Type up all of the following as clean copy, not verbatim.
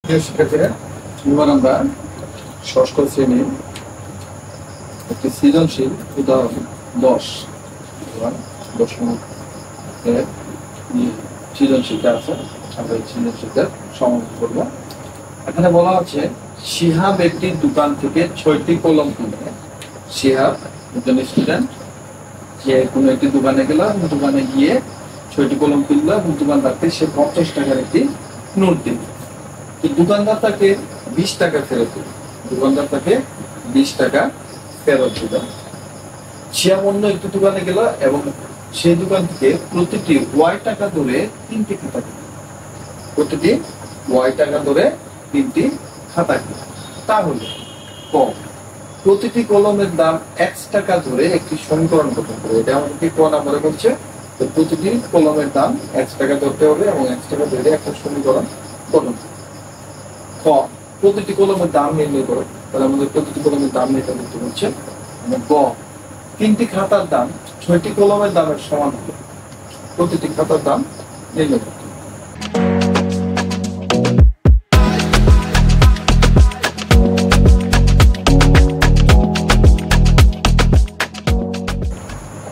প্রিয় শিক্ষার্থীরা, এবার আমরা ষষ্ঠ শ্রেণীর একটি সৃজনশীল উদাহরণ 10 সৃজনশীলটা আছে, আমরা এই সৃজনশীলটার সমাধান করব। এখানে বলা হচ্ছে শিহাব একটি দোকান থেকে 6টি কলম কিনে। শিহাব একজন স্টুডেন্ট, যে কোনো একটি দোকানে গেল, দোকানে গিয়ে 6টি কলম কিনলো এবং দোকানদারকে সে 50 টাকার একটি নোট দিল। দোকানদার তাকে 20 টাকা ফেরত দিল। দোকানদার তাকে 20 টাকা ফেরত দিল। শিহাব অন্য একটি দোকানে গেল এবং সেই দোকান থেকে প্রতিটি ওয়াই টাকা ধরে 3টি খাতা কিনল। প্রতিটি ওয়াই টাকা ধরে 3টি খাতা কিনল। তাহলে ক, প্রতিটি কলমের দাম x টাকা ধরে একটি সমীকরণ গঠন করে। এটা আমাদেরকে ক নম্বরে বলছে, প্রতিটি কলমের দাম x টাকা ধরতে হবে এবং x টাকা ধরে একটা সমীকরণ গঠন করতে। খ, প্রতিটি কলমের দাম নির্ণয় করো। তাহলে আমাদের প্রতিটি কলমের দাম নির্ণয় করতে হচ্ছে। গ, 3টি খাতার দাম 6টি কলমের দামের সমান হবে। প্রতিটি খাতার দাম নির্ণয় করতে।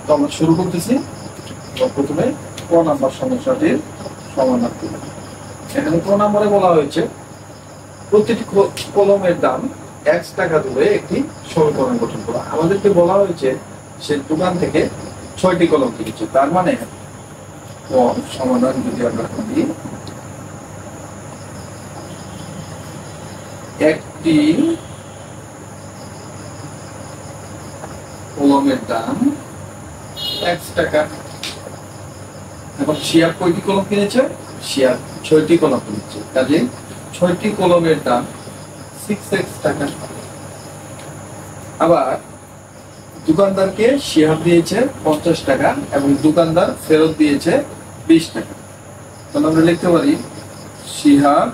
তো আমরা শুরু করতেছি। প্রথমে ক নাম্বার সমস্যাটির সমাধান করব। এখানে ক নম্বরে বলা হয়েছে প্রতিটি কলমের দাম x টাকা ধরে একটি সমীকরণ গঠন করা। আমাদেরকে বলা হয়েছে সে দোকান থেকে 6টি কলম কিনেছে। তার মানে সমাধান যদি আমরা করি, একটি কলমের দাম x টাকা। এখন শিহাব কয়টি কলম কিনেছে? শিহাব 6টি কলম কিনেছে। কাজে 6টি কলমের দাম 6x টাকা। আবার দোকানদারকে শিহাব দিয়েছে 50 টাকা এবং দোকানদার ফেরত দিয়েছে 20 টাকা। তাহলে আমরা লিখতে পারি শিহাব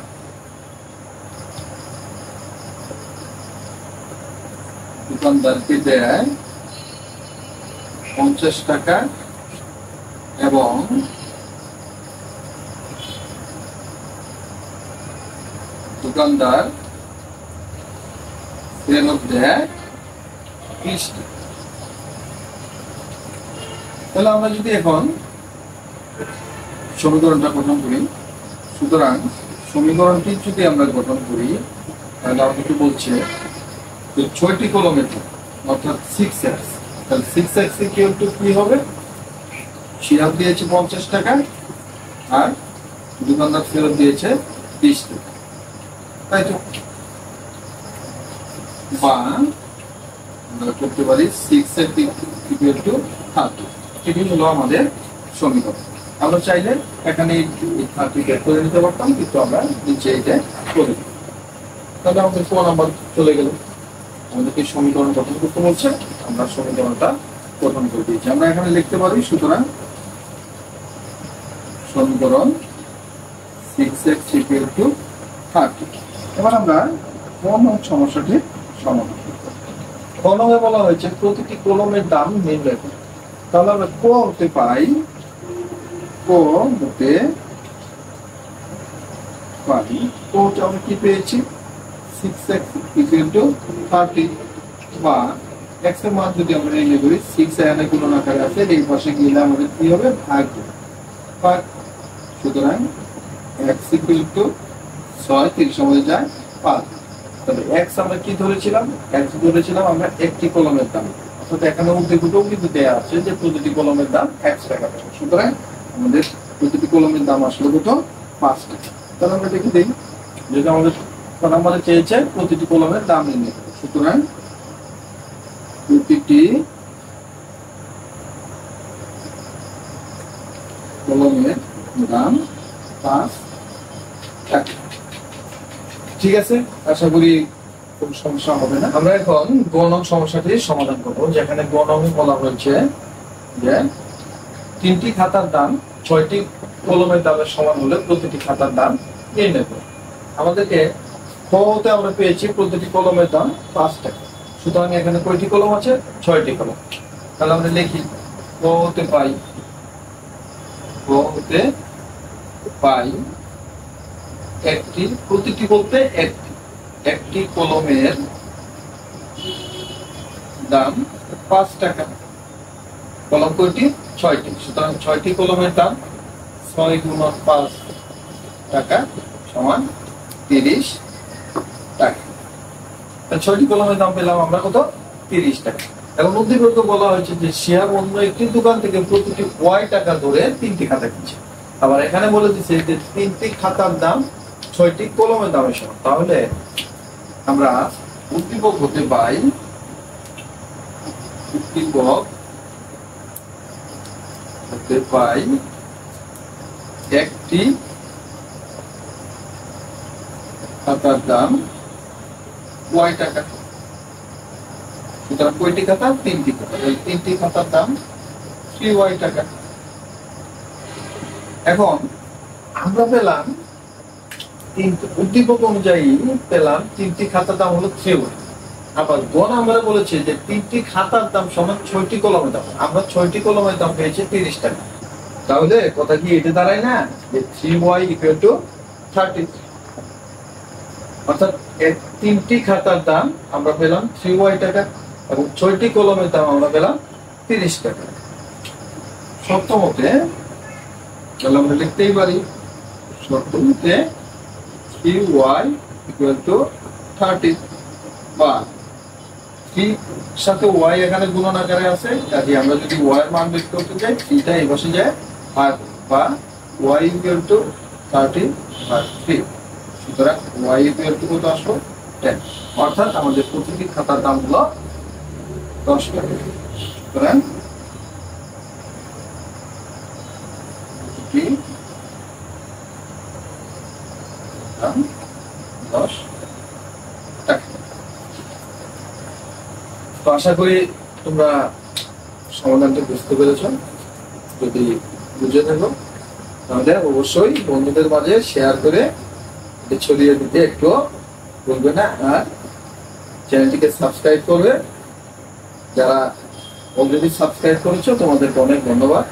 দোকানদারকে দেয় 50 টাকা এবং দোকানদার ফেরত দেয় 20 টাকা। তাহলে আমরা যদি এখন সমীকরণটা গঠন করি, সুতরাং সমীকরণটি যদি আমরা গঠন করি তাহলে আমাদেরকে বলছে যে 6টি কলমের অর্থাৎ 6x। তাহলে 6x কি হবে? শিহাব দিয়েছে 50 টাকা আর দোকানদার ফেরত দিয়েছে 20 টাকা, তাই তো? বা আমরা করতে পারি 6x = 30। এটি হলো আমাদের সমীকরণ। আমরা চাইলে এখানে 30 বের করে নিতে পারতাম, কিন্তু আমরা নিচে এটা করে দিই। তাহলে আমাদের কোন নাম্বার চলে গেল? আমাদেরকে সমীকরণ গঠন করতে বলছে, আমরা সমীকরণটা গঠন করে দিয়েছি। আমরা এখানে লিখতে পারি, সুতরাং সমীকরণ 6x = 30। এবার আমরা কোন সমস্যাটি সমাধান করব। কলমে বলা হয়েছে প্রতিটি কলমের দাম নির্ণয় করতে। তাহলে আমরা ক হতে পাই, আমরা কি পেয়েছি? 6x = 30 বা x এর মান যদি আমরা নির্ণয় করি, 6 এখানে গুণন আকারে আছে, এই পাশে গেলে আমাদের কি হবে? ভাগ। সুতরাং x = 6, 30 আমাদের যায় 5। তবে x আমরা কি ধরেছিলাম? x ধরেছিলাম আমরা একটি কলমের দাম। অর্থাৎ এখানে উদ্দীপকটাও কিন্তু দেয়া আছে যে প্রতিটি কলমের দাম x টাকা। সুতরাং আমাদের প্রতিটি কলমের দাম আসলে কত? 5 টাকা। তাহলে আমরা দেখে দিই, যেটা আমাদের চেয়েছে প্রতিটি কলমের দাম নির্ণয় করতে। সুতরাং প্রতিটি কলমের দাম 5 টাকা। ঠিক আছে, আশা করি কোন সমস্যা হবে না। আমরা এখন গ নং সমস্যাটির সমাধান করব, যেখানে গ নং বলা হয়েছে যে 3টি খাতার দাম 6টি কলমের দামের সমান হলে প্রতিটি খাতার দাম নির্ণয় করো। আমাদেরকে ক হতে আমরা পেয়েছি প্রতিটি কলমের দাম 5 টাকা। সুতরাং এখানে কয়টি কলম আছে? 6টি কলম। তাহলে আমরা লিখি ক হতে পাই একটি, প্রতিটি বলতে একটি, একটি কলমের দাম 5 টাকা। কলম কয়টি? 6টি। সুতরাং 6টি কলমের দাম 6 × 5 টাকা সমান 30 টাকা। 6টি কলমের দাম পেলাম আমরা কত? 30 টাকা। এখন উদ্দীপকে বলা হয়েছে যে শিহাব অন্য একটি দোকান থেকে প্রতিটি ওয়াই টাকা ধরে 3টি খাতা কিনছে। আবার এখানে বলে দিচ্ছে যে 3টি খাতার দাম 6টি কলমের দামের সমান। তাহলে আমরা উদ্দীপক হতে পাই, উদ্দীপক হতে পাই একটি খাতার দাম ওয়াই টাকা। সুতরাং কয়টি খাতা? 3টি খাতা। এই 3টি খাতার দাম 3y টাকা। এখন আমরা পেলাম উদ্দীপক অনুযায়ী পেলাম 3টি খাতার দাম হলো 3y। আবার গ নাম্বারে বলেছে যে 3টি খাতার দাম সমান 6টি কলমের দাম। আমরা 6টি কলমের দাম পেয়েছি 30 টাকা। তাহলে কথা কি এটা দাঁড়ায় না যে 3y = 30? অর্থাৎ 3টি খাতার দাম আমরা পেলাম 3y টাকা এবং 6টি কলমের দাম আমরা পেলাম 30 টাকা। শর্ত মতে তাহলে আমরা লিখতেই পারি, শর্ত মতে 3y = 30 বা 3 সাথে y এখানে গুণন আকারে আছে, কাজে আমরা যদি y এর মান বের করতে চাই 3টা এই পাশে যায় আর বা y = 30 আর 3। সুতরাং y = কত আসলো? 10। অর্থাৎ আমাদের প্রতিটি খাতার দাম হলো 10 টাকা। সুতরাং প্রতিটি দাম 10 টাকা। তো আশা করি তোমরা সমাধানটা বুঝতে পেরেছ। যদি বুঝে থাকো তাহলে অবশ্যই বন্ধুদের মাঝে শেয়ার করে ছড়িয়ে দিতে একটু ভুলবে না, আর চ্যানেলটিকে সাবস্ক্রাইব করবে। যারা অলরেডি সাবস্ক্রাইব করেছো তোমাদেরকে অনেক ধন্যবাদ।